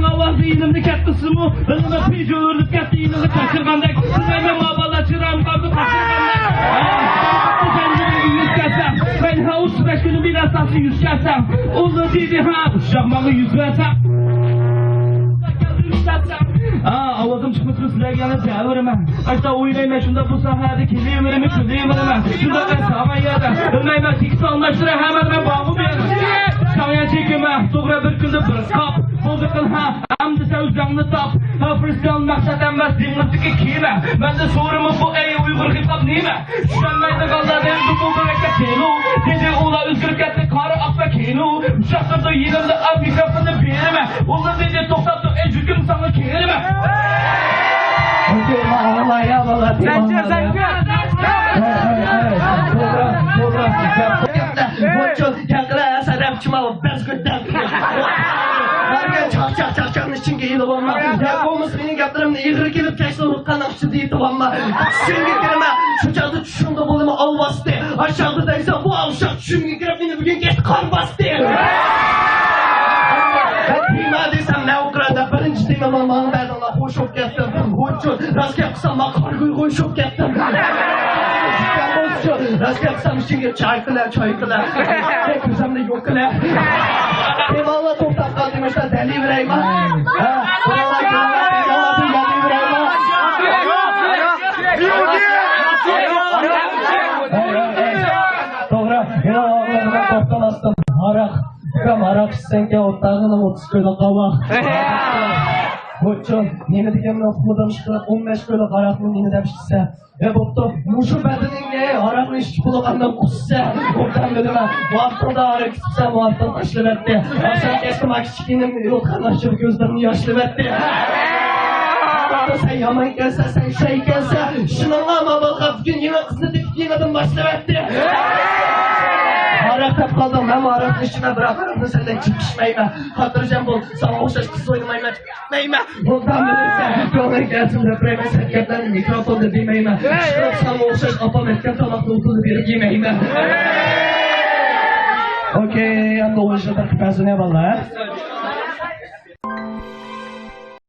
Kızdan avazı ilimli kattısımı Ilımı pici örlük kattı ilimli kaçırgandak Sizayma mabala çıram kaldı kaçırgandak Bu kendimi yüz katsam Ben ha uç beş günü bir asası yüz katsam Ulu dedi ha uşakmalı yüz versem Avazım çıkmışsın sizlerge yanı tevrime Açta oynayma şunda bu sahada keleyimlerimi küleyimlerime Şunda ben sağman yada Ölmeyme tikisi anlaştıra hemen ben bağımı bir Şayan çekime Doğra bir günde bir kap Bozukun ha Hamdi sen uzanlı tap Hafrizcan maksat emmez dinlirtiki kime Ben de sorumu bu ey uygur hip-hop neyme Şüşenmeyde kalda denizde bu börekte tenu Dedi ula üzgürkette karı akla kenu Şaşırdı yerimde ab mikrofonu verime Ula dedi toktattı ecüküm sana kerime Allah ya valla. Sen Boçul yakla sarap çımalı bez götten. Varken çarçağın için geyil olma. Ya olmuş benim yaptırımda yığır gelip keşke unutkan akçı deyip olma. Çünkü girme şu çaldı çüşümde bolumu al bastı. Aşağıdaysa bu avşak çünkü girip beni bugün geç kar bastı. Ben kıyma desem ne Ukrayna birinci demem ama ben ona hoş olup geldim. Boçul rast yapsam kargıyı hoş olup geldim. Rast yapsam için çaykılar. Tek güzemde yok kılar. Eyvallah toptan kaldım işte deli vereyim ha. Buralar yalapı deli vereyim ha. Doğru. Yine ağlarına toptan astım. Harak senke ottağının 30 kilo kavak. Boçun, yeni dikemini okumadan çıkıp 15 kilo harakının yeni demişse. Botto, muşu bedeninle harakın işçi bulağından kussa. Oradan bölüme, bu haftada harak tutsa bu haftada taşlı verdi. Akşam kestim akçikinin yolkan açıp gözlerini yaşlı verdi. Sen yaman gelse, sen şey gelse. Şunun ama balgaf gün yine kızını dikip yine başlı verdi. Harak kaldım hem harakın işime bırakırım da senden çıkışmayma. Hatırlayacağım bol, sana hoşlaş kız oynamayma çıkmayma. Ondan bilirsen, yolun gelsin depreme serketlerini mikrofonda demeyme. Şırap sana hoşlaş apam etken talaklı utuzu bir giymeyme. Okey, yandı o işe takip etsene valla.